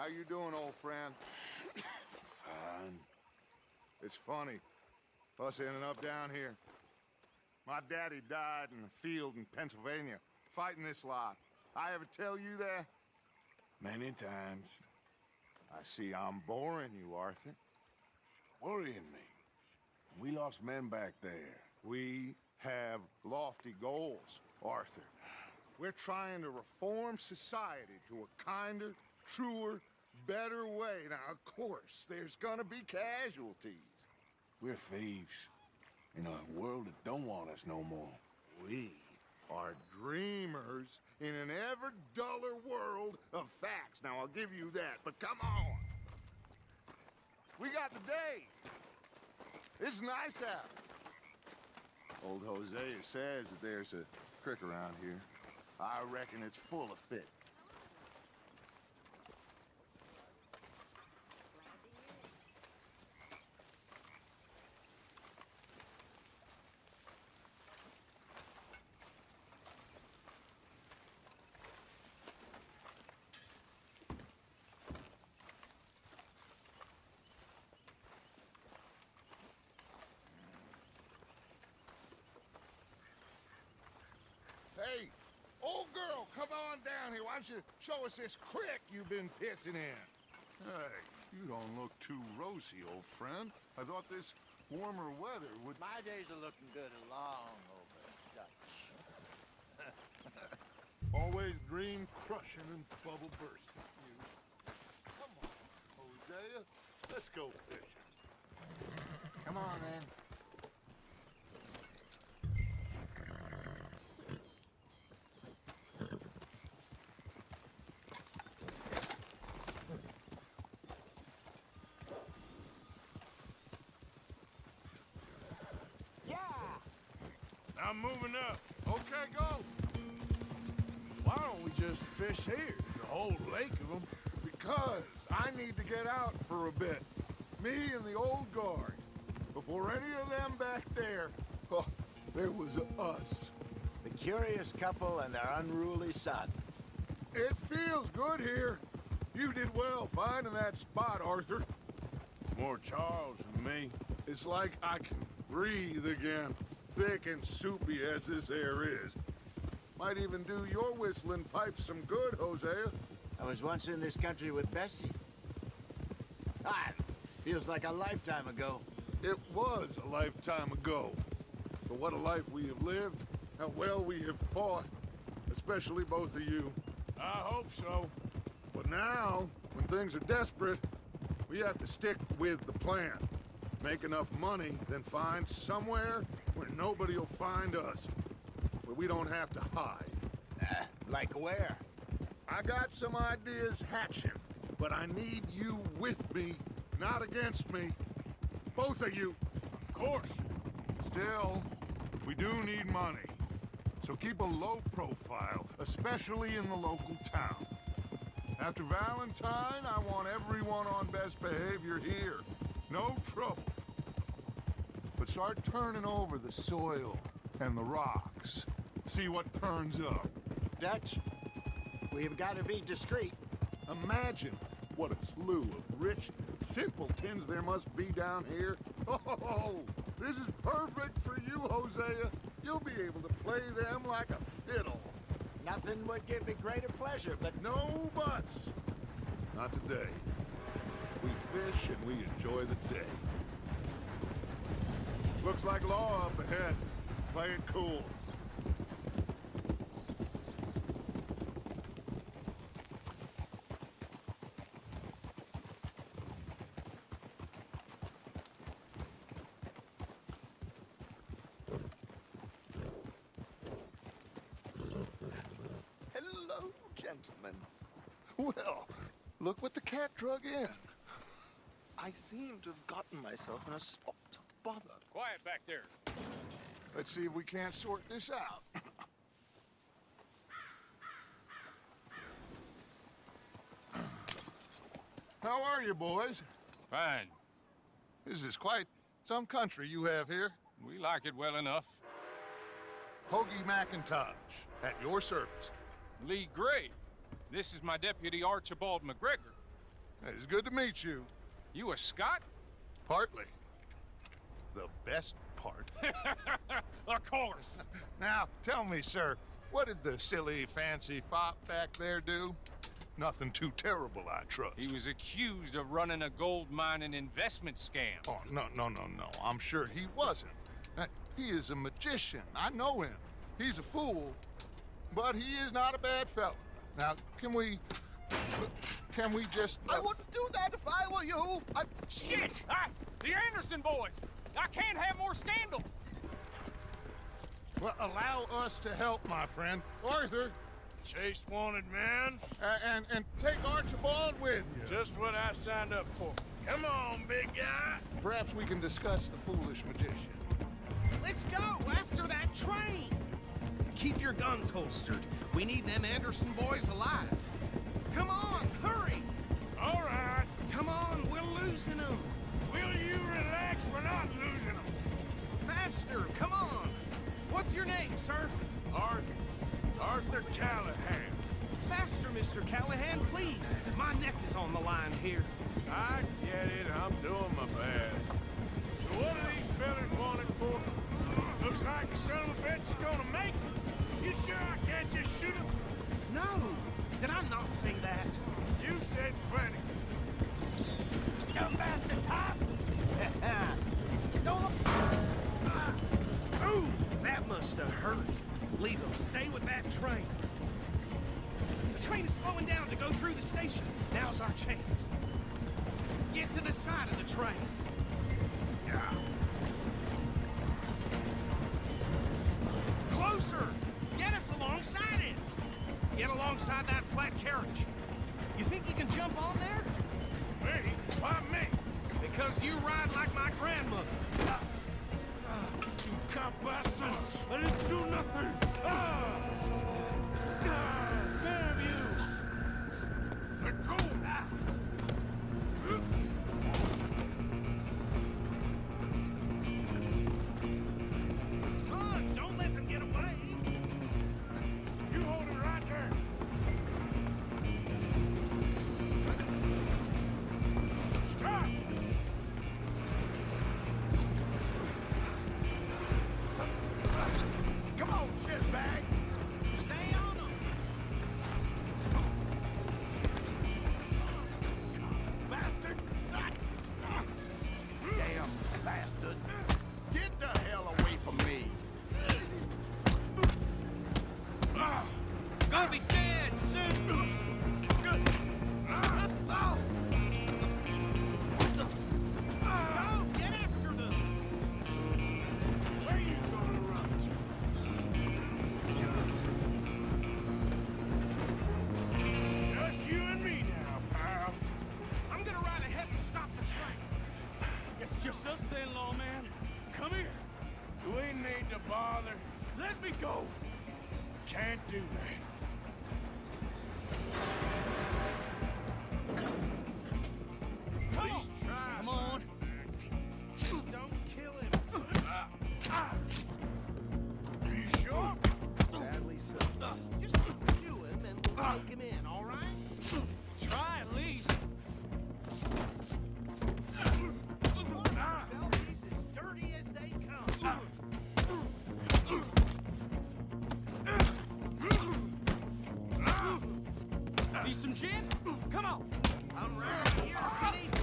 How you doing, old friend? Fine. It's funny, us ending up down here. My daddy died in a field in Pennsylvania, fighting this lot. I ever tell you that? Many times. I see I'm boring you, Arthur. Worrying me. We lost men back there. We have lofty goals, Arthur. We're trying to reform society to a kinder, truer, better way. Now, of course, there's gonna be casualties. We're thieves. In a world that don't want us no more. We are dreamers in an ever duller world of facts. Now, I'll give you that, but come on. We got the day. It's nice out. Old Hosea says that there's a creek around here. I reckon it's full of fish. Hey, old girl, come on down here. Why don't you show us this creek you've been pissing in? Hey, you don't look too rosy, old friend. I thought this warmer weather would... My days are looking good along over Dutch. Always dream crushing and bubble bursting. You. Come on, Hosea. Let's go fishing. Come on, then. I'm moving up. Okay, go. Why don't we just fish here? There's a whole lake of them. Because I need to get out for a bit. Me and the old guard. Before any of them back there, oh, there was us. The curious couple and their unruly son. It feels good here. You did well finding that spot, Arthur. More Charles than me. It's like I can breathe again. Thick and soupy as this air is. Might even do your whistling pipes some good, Hosea. I was once in this country with Bessie. Feels like a lifetime ago. It was a lifetime ago. But what a life we have lived, how well we have fought. Especially both of you. I hope so. But now, when things are desperate, we have to stick with the plan. Make enough money, then find somewhere where nobody will find us. Where we don't have to hide. Like where? I got some ideas hatching, but I need you with me, not against me. Both of you. Of course. Still, we do need money. So keep a low profile, especially in the local town. After Valentine, I want everyone on best behavior here. No trouble. But start turning over the soil and the rocks. See what turns up. Dutch, we've got to be discreet. Imagine what a slew of rich simpletons there must be down here. Oh, this is perfect for you, Hosea. You'll be able to play them like a fiddle. Nothing would give me greater pleasure, but No buts. Not today. We fish and we enjoy the day. Looks like law up ahead. Play it cool. Hello, gentlemen. Well, look what the cat drug in. I seem to have gotten myself in a spot of bother. Quiet back there. Let's see if we can't sort this out. How are you, boys? Fine. This is quite some country you have here. We like it well enough. Hoagie McIntosh, at your service. Lee Gray. This is my deputy, Archibald McGregor. It's good to meet you. You a Scot? Partly. The best part. Of course. Now, tell me, sir, what did the silly, fancy fop back there do? Nothing too terrible, I trust. He was accused of running a gold mining investment scam. Oh, no. I'm sure he wasn't. He is a magician. I know him. He's a fool, but he is not a bad fellow. Now, can we just... I wouldn't do that if I were you. Shit! The Anderson boys! I can't have more scandal! Well, allow us to help, my friend. Arthur, Chase wanted man. and take Archibald with you. Just what I signed up for. Come on, big guy. Perhaps we can discuss the foolish magician. Let's go after that train! Keep your guns holstered. We need them Anderson boys alive. Come on, hurry! All right. Come on, we're losing them. Will you relax? We're not losing them. Faster, come on! What's your name, sir? Arthur Callahan. Faster, Mr. Callahan, please. My neck is on the line here. I get it. I'm doing my best. So what are these fellas wanted for? Looks like the son of a bitch is gonna make it. You sure I can't just shoot him? No! Did I not say that? You said plenty. Jump at the top! Don't... Ooh, that must have hurt. Leave them. Stay with that train. The train is slowing down to go through the station. Now's our chance. Get to the side of the train. Yeah. Closer! Get us alongside it! Get alongside that flat carriage. You think you can jump on there? Me? Why me? Because you ride like my grandmother. You cop bastard! I didn't do nothing! Damn you! Let go! Come on, don't let them get away! You hold it right there! Stop! Come on, shitbag! Stay on them! Bastard! Damn bastard! Get the hell away from me! Gonna be dead soon! Oh! Go! Get after them! Where you gonna run to? Just you and me now, pal. I'm gonna ride ahead and stop the train. It's just us then, lawman. Come here. We need to bother. Let me go. Can't do that. Come Please on! try. Come on! Don't kill him! Are you sure? Sadly so. Just do him and we'll take him in, all right? Try at least. He's as dirty as they come. Need some gin? Come on. I'm right here if you need me.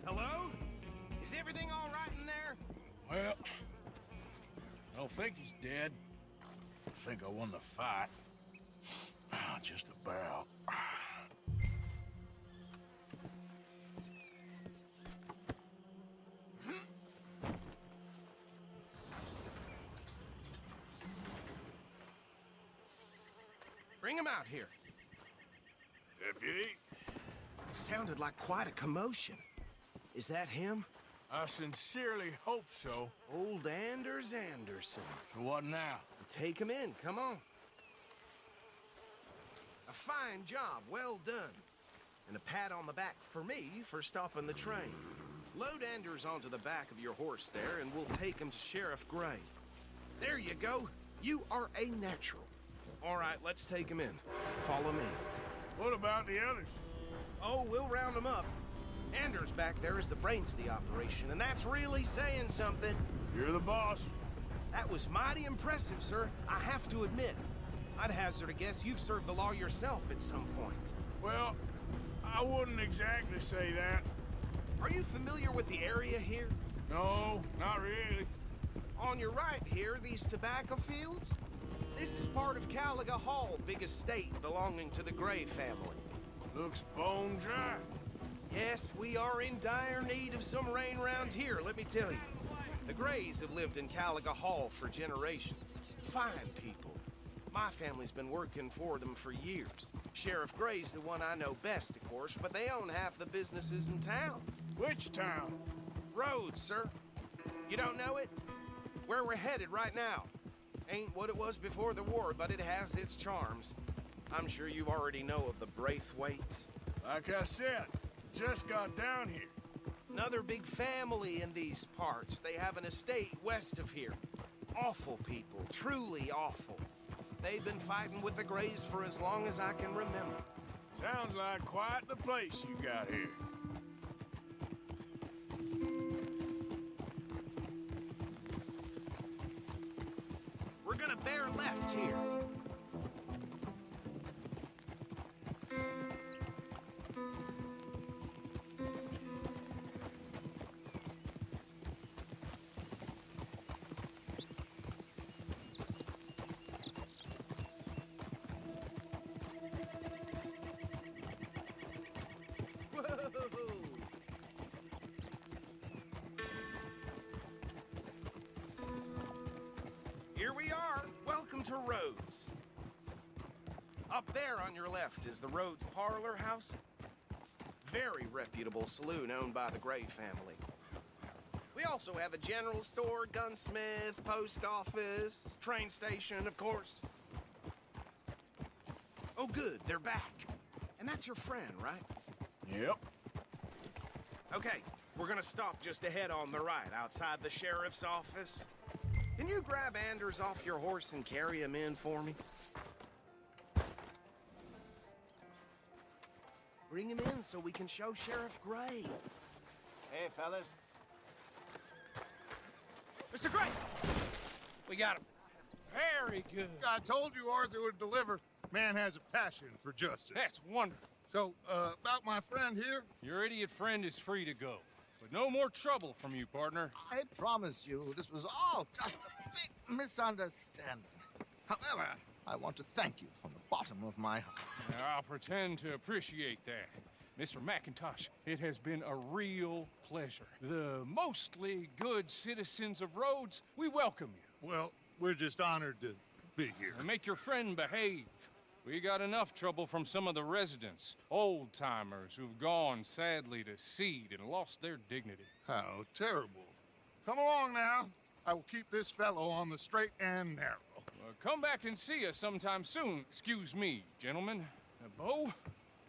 Hello? Is everything all right in there? Well, I don't think he's dead. I think I won the fight. Just about. Bring him out here. Deputy, Sounded like quite a commotion. Is that him? I sincerely hope so. Old Anders Anderson. So what now? Take him in, come on. A fine job, well done. And a pat on the back for me for stopping the train. Load Anders onto the back of your horse there, and we'll take him to Sheriff Gray. There you go. You are a natural. All right, let's take him in. Follow me. What about the others? Oh, we'll round them up. Anders back there is the brains of the operation, and that's really saying something. You're the boss. That was mighty impressive, sir. I have to admit. I'd hazard a guess you've served the law yourself at some point. Well, I wouldn't exactly say that. Are you familiar with the area here? No, not really. On your right here, these tobacco fields? This is part of Caliga Hall, big estate belonging to the Gray family. Looks bone dry. Yes, we are in dire need of some rain around here, let me tell you. The Grays have lived in Caliga Hall for generations. Fine people. My family's been working for them for years. Sheriff Gray's the one I know best, of course, but they own half the businesses in town. Which town? Rhodes, sir. You don't know it? Where we're headed right now. Ain't what it was before the war, but it has its charms. I'm sure you already know of the Braithwaites. Like I said, just got down here. Another big family in these parts. They have an estate west of here. Awful people, truly awful. They've been fighting with the Grays for as long as I can remember. Sounds like quite the place you got here. We're gonna bear left here. Here we are. Welcome to Rhodes. Up there on your left is the Rhodes Parlor House. Very reputable saloon owned by the Gray family. We also have a general store, gunsmith, post office, train station, of course. Oh, good, they're back. And that's your friend, right? Yep. Okay, we're gonna stop just ahead on the right, outside the sheriff's office. Can you grab Anders off your horse and carry him in for me? Bring him in so we can show Sheriff Gray. Hey, fellas. Mr. Gray! We got him. Very good. I told you Arthur would deliver. Man has a passion for justice. That's wonderful. So, about my friend here? Your idiot friend is free to go. But no more trouble from you, partner. I promise you, this was all just a big misunderstanding. However, I want to thank you from the bottom of my heart. I'll pretend to appreciate that. Mr. McIntosh, it has been a real pleasure. The mostly good citizens of Rhodes, we welcome you. Well, we're just honored to be here. And make your friend behave. We got enough trouble from some of the residents, old-timers who've gone, sadly, to seed and lost their dignity. How terrible. Come along now. I will keep this fellow on the straight and narrow. Come back and see us sometime soon. Excuse me, gentlemen. Bo,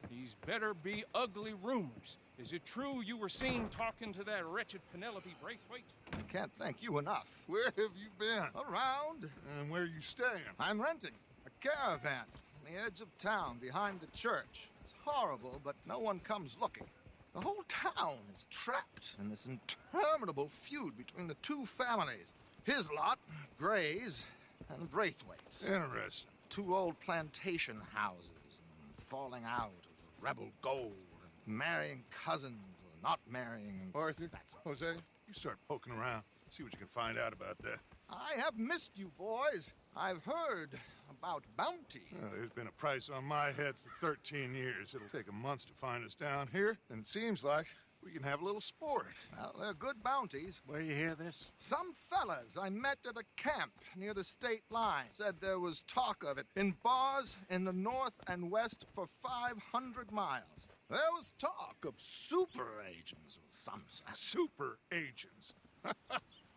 these better be ugly rumors. Is it true you were seen talking to that wretched Penelope Braithwaite? I can't thank you enough. Where have you been? Around, And where you staying? I'm renting a caravan on the edge of town behind the church. It's horrible, but no one comes looking. The whole town is trapped in this interminable feud between the two families. His lot, Gray's, and Braithwaite's. Interesting. Two old plantation houses, and falling out of the rebel gold, and marrying cousins or not marrying. And Arthur, that's all. Jose, you start poking around. See what you can find out about that. I have missed you, boys. I've heard about bounty. There's been a price on my head for 13 years. It'll take a month to find us down here, and it seems like we can have a little sport. Well, they're good bounties. Where you hear this? Some fellas I met at a camp near the state line said there was talk of it in bars in the north and west for 500 miles. There was talk of super agents of some sort. Super agents.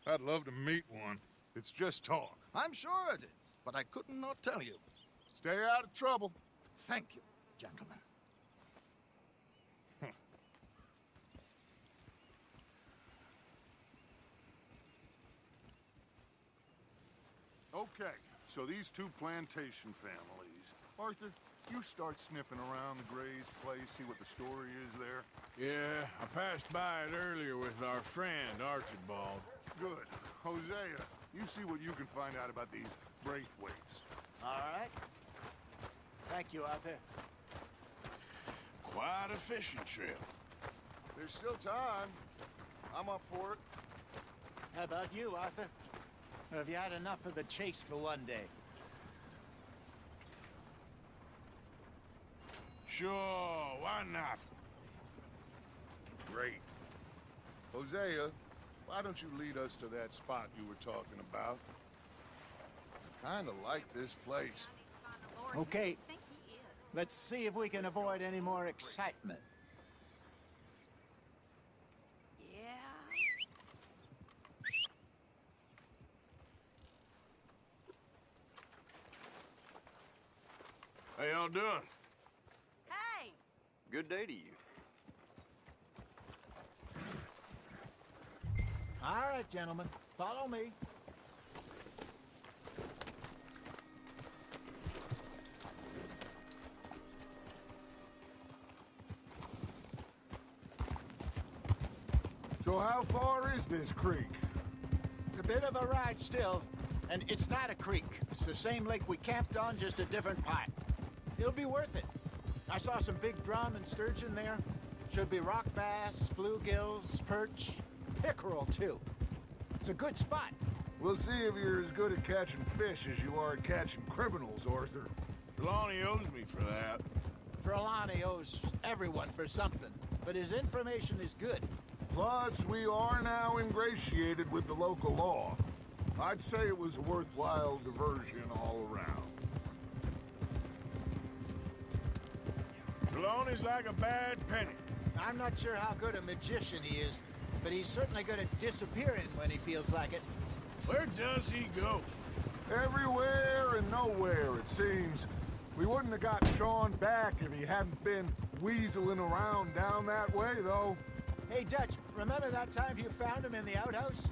I'd love to meet one. It's just talk. I'm sure it is, but I could not tell you. Stay out of trouble. Thank you, gentlemen. Okay, so these two plantation families, Arthur, you start sniffing around the Gray's place, see what the story is there. Yeah, I passed by it earlier with our friend, Archibald. Good. Hosea, you see what you can find out about these Braithwaites. All right. Thank you, Arthur. Quite a fishing trip. There's still time. I'm up for it. How about you, Arthur? Or have you had enough of the chase for one day? Sure, why not? Great. Hosea, why don't you lead us to that spot you were talking about? I kinda like this place. Okay. Let's see if we can avoid any more excitement. Yeah. How y'all doing? Hey! Good day to you. All right, gentlemen. Follow me. So how far is this creek? It's a bit of a ride still, and it's not a creek. It's the same lake we camped on, just a different part. It'll be worth it. I saw some big drum and sturgeon there. Should be rock bass, bluegills, perch, pickerel too. It's a good spot. We'll see if you're as good at catching fish as you are at catching criminals, Arthur. Trelawney owes me for that. Trelawney owes everyone for something, but his information is good. Plus, we are now ingratiated with the local law. I'd say it was a worthwhile diversion all around. Trelawney's like a bad penny. I'm not sure how good a magician he is, but he's certainly good at disappearing when he feels like it. Where does he go? Everywhere and nowhere, it seems. We wouldn't have got Sean back if he hadn't been weaseling around down that way, though. Hey, Dutch, remember that time you found him in the outhouse?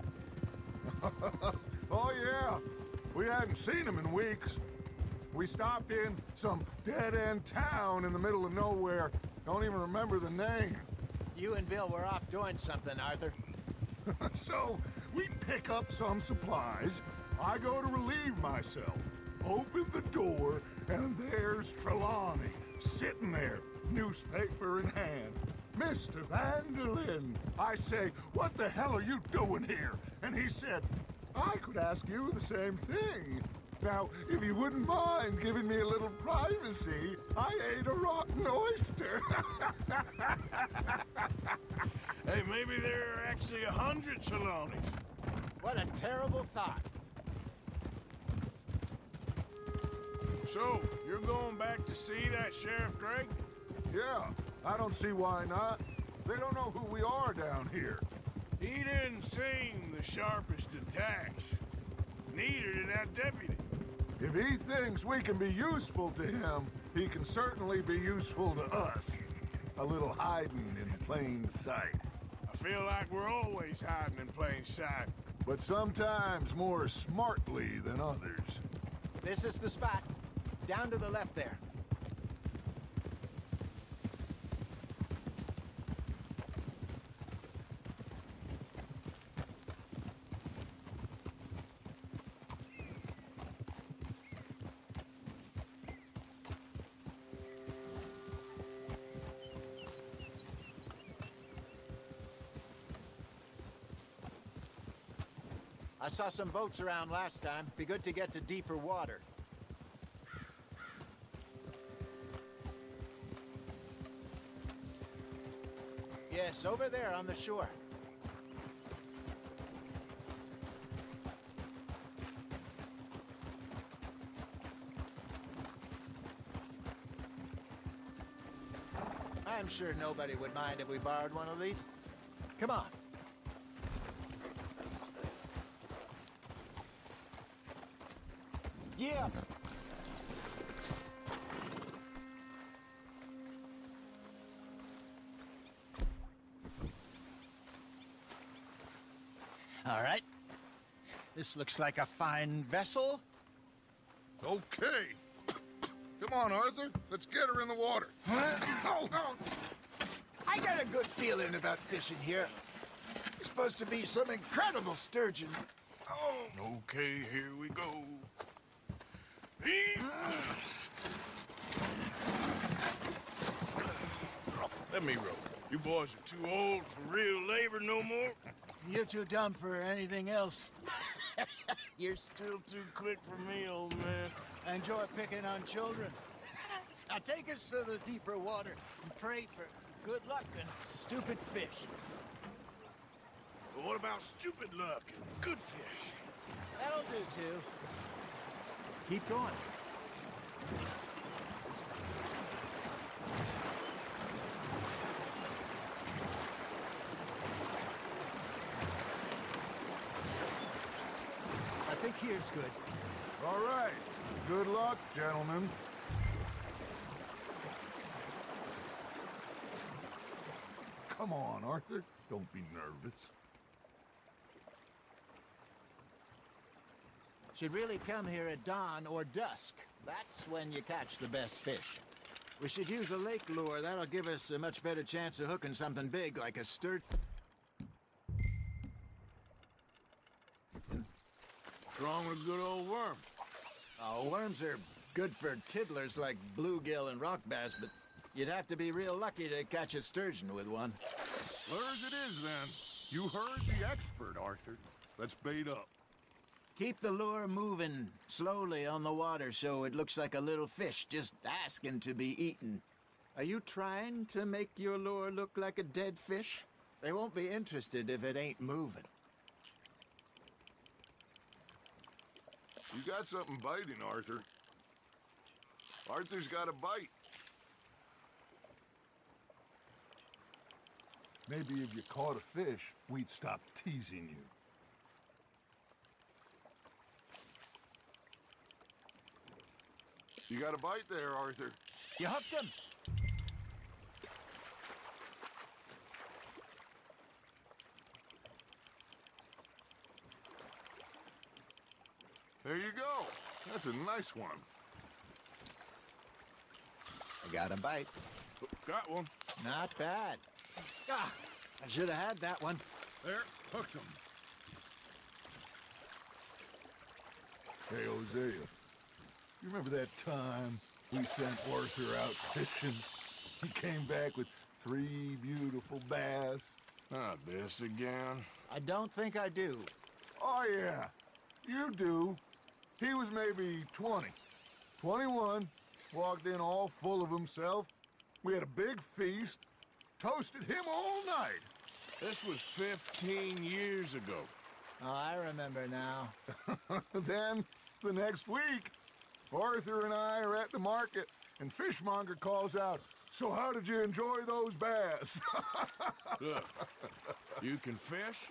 Oh, yeah. We hadn't seen him in weeks. We stopped in some dead-end town in the middle of nowhere. Don't even remember the name. You and Bill were off doing something, Arthur. So, we pick up some supplies. I go to relieve myself. Open the door, and there's Trelawney, sitting there, newspaper in hand. Mr. Vanderlyn. I say, what the hell are you doing here? And he said, I could ask you the same thing. Now, if you wouldn't mind giving me a little privacy, I ate a rotten oyster. Hey, maybe there are actually 100 Trelawneys. What a terrible thought. So, you're going back to see that Sheriff Gray? Yeah, I don't see why not. They don't know who we are down here. He didn't seem the sharpest attacks. Neither did that deputy. If he thinks we can be useful to him, he can certainly be useful to us. A little hiding in plain sight. I feel like we're always hiding in plain sight. But sometimes more smartly than others. This is the spot. Down to the left there. I saw some boats around last time. Be good to get to deeper water. Yes, over there on the shore. I'm sure nobody would mind if we borrowed one of these. Come on. Yeah. All right. This looks like a fine vessel. Okay. Come on, Arthur. Let's get her in the water. I got a good feeling about fishing here. It's supposed to be some incredible sturgeon. Okay, here we go. Heave. Let me row. You boys are too old for real labor no more. You're too dumb for anything else. You're still too quick for me, old man. I enjoy picking on children. Now take us to the deeper water and pray for good luck and stupid fish. But what about stupid luck and good fish? That'll do, too. Keep going. I think here's good. All right. Good luck, gentlemen. Come on, Arthur. Don't be nervous. Should really come here at dawn or dusk. That's when you catch the best fish. We should use a lake lure. That'll give us a much better chance of hooking something big like a sturgeon. What's wrong with a good old worm? Oh, worms are good for tiddlers like bluegill and rock bass, but you'd have to be real lucky to catch a sturgeon with one. Lures it is, then. You heard the expert, Arthur. Let's bait up. Keep the lure moving slowly on the water so it looks like a little fish just asking to be eaten. Are you trying to make your lure look like a dead fish? They won't be interested if it ain't moving. You got something biting, Arthur. Arthur's got a bite. Maybe if you caught a fish, we'd stop teasing you. You got a bite there, Arthur. You hooked him. There you go. That's a nice one. I got a bite. Got one. Not bad. Ah, I should have had that one. There, hooked him. Hey, Hosea. You remember that time we sent Arthur out fishing? He came back with 3 beautiful bass. Not this again. I don't think I do. Oh, yeah. You do. He was maybe 20. 21. Walked in all full of himself. We had a big feast. Toasted him all night. This was 15 years ago. Oh, I remember now. Then, the next week, Arthur and I are at the market, and Fishmonger calls out, "So how did you enjoy those bass?" Look, you can fish,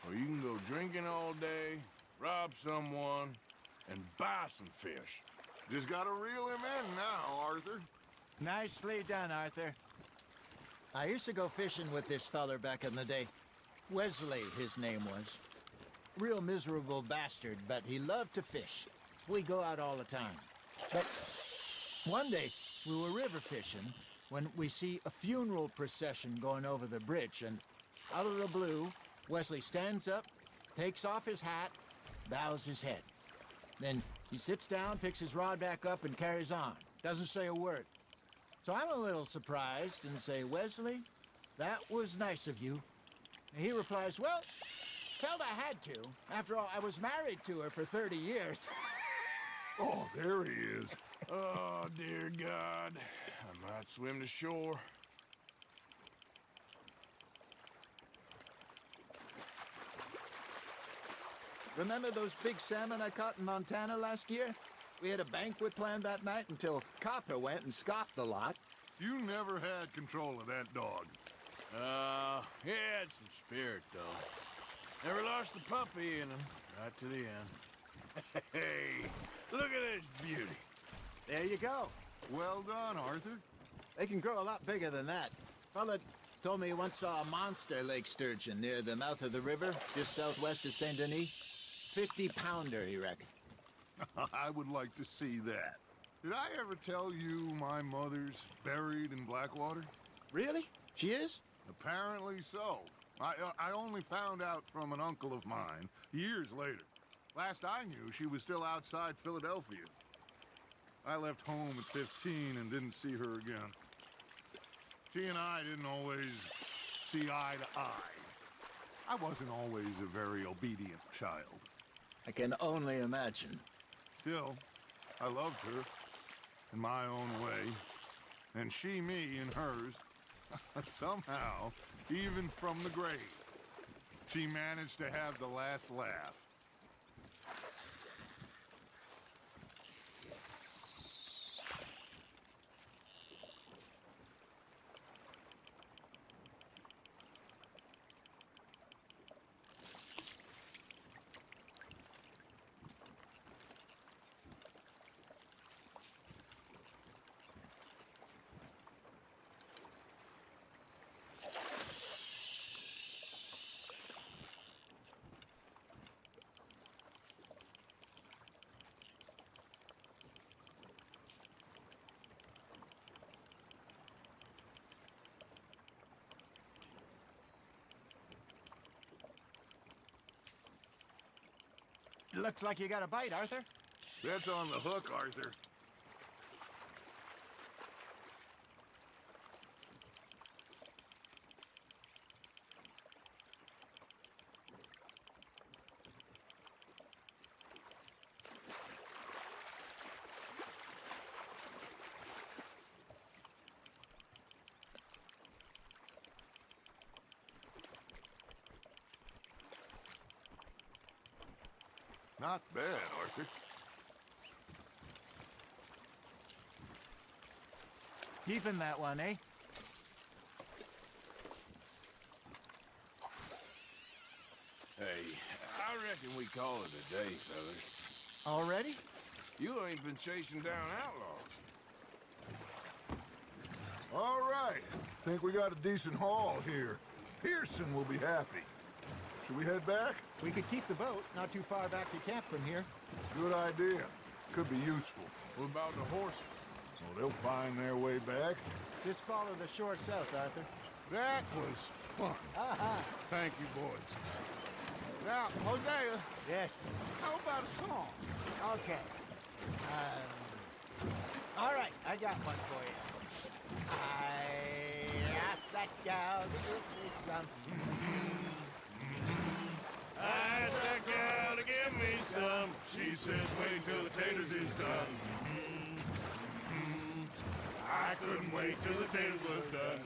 or you can go drinking all day, rob someone, and buy some fish. Just gotta reel him in now, Arthur. Nicely done, Arthur. I used to go fishing with this feller back in the day. Wesley, his name was. Real miserable bastard, but he loved to fish. We go out all the time. But one day, we were river fishing when we see a funeral procession going over the bridge, and out of the blue, Wesley stands up, takes off his hat, bows his head. Then he sits down, picks his rod back up, and carries on. Doesn't say a word. So I'm a little surprised and say, "Wesley, that was nice of you." And he replies, "Well, felt I had to. After all, I was married to her for 30 years. Oh, there he is. Oh, dear God. I might swim to shore. Remember those big salmon I caught in Montana last year? We had a banquet planned that night until Copper went and scoffed the lot. You never had control of that dog. He had some spirit, though. Never lost the puppy in him, right to the end. Hey, look at this beauty. There you go. Well done, Arthur. They can grow a lot bigger than that. Fella told me he once saw a monster lake sturgeon near the mouth of the river, just southwest of Saint Denis. 50-pounder, he reckoned. I would like to see that. Did I ever tell you my mother's buried in Blackwater? Really? She is? Apparently so. I only found out from an uncle of mine years later. Last I knew, she was still outside Philadelphia. I left home at 15 and didn't see her again. She and I didn't always see eye to eye. I wasn't always a very obedient child. I can only imagine. Still, I loved her in my own way, and she me in hers. Somehow, even from the grave, she managed to have the last laugh. Looks like you got a bite, Arthur. That's on the hook, Arthur. Not bad, Arthur. Keeping that one, eh? Hey, I reckon we call it a day, fellas. Already? You ain't been chasing down outlaws. All right. Think we got a decent haul here. Pearson will be happy. Should we head back? We could keep the boat not too far back to camp from here. Good idea. Could be useful. What about the horses? Well, they'll find their way back. Just follow the shore south, Arthur. That was fun. Thank you, boys. Now, Hosea, Yes. how about a song? Okay. All right, I got one for you. I asked that gal to give me some. I asked that gal to give me some. She says, wait till the taters is done. I couldn't wait till the taters was done.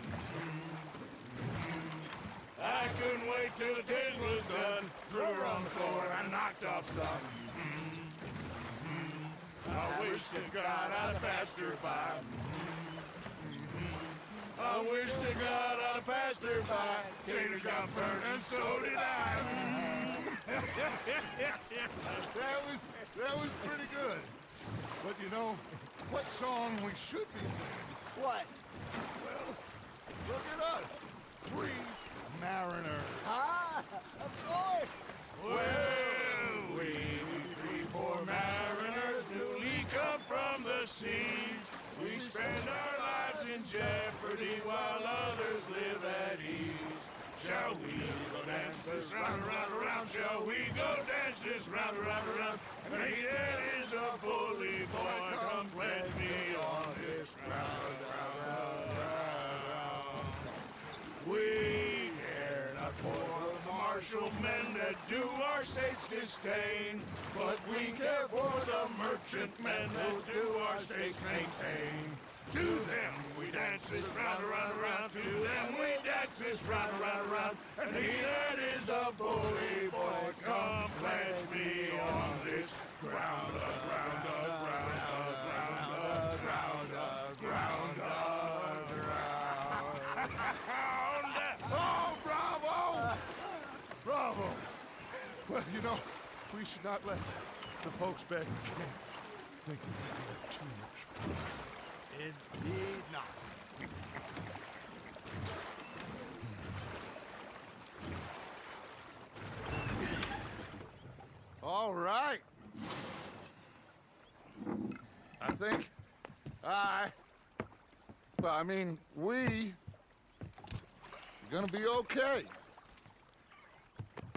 I couldn't wait till the taters was done. Threw her on the floor and I knocked off some. I wish to God I'd passed her by. I wish to God I'd passed her by. Taters got burned and so did I. That was pretty good. But you know, what song we should be singing? What? Well, look at us. 3 mariners. Ah, of course. Well, we 3 poor mariners newly come from the seas. We spend our lives in jeopardy while others live at ease. Shall we go dance this round, around, around? Shall we go dance this round, around, around? And he that is a bully boy, come pledge me on this ground, round. We care not for the martial men that do our state's disdain, but we care for the merchant men that do our state's maintain. To them we dance this round, around, around. To them we dance this round, around, around. And he that is a bully boy, come pledge me on this ground, ground, ground, ground, ground, ground, ground. Oh, bravo! Bravo! Well, you know, we should not let the folks back in camp think that we had too much fun. Indeed not. All right. I think Well, I mean, we... You're gonna be okay.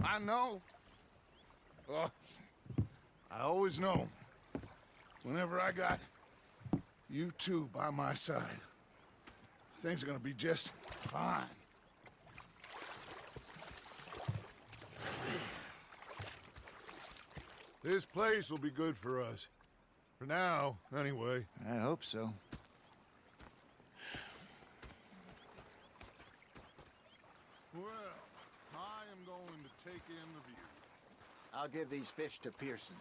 I know. Oh, I always know. Whenever I got you two by my side, things are gonna be just fine. This place will be good for us. For now, anyway. I hope so. Well, I am going to take in the view. I'll give these fish to Pearson.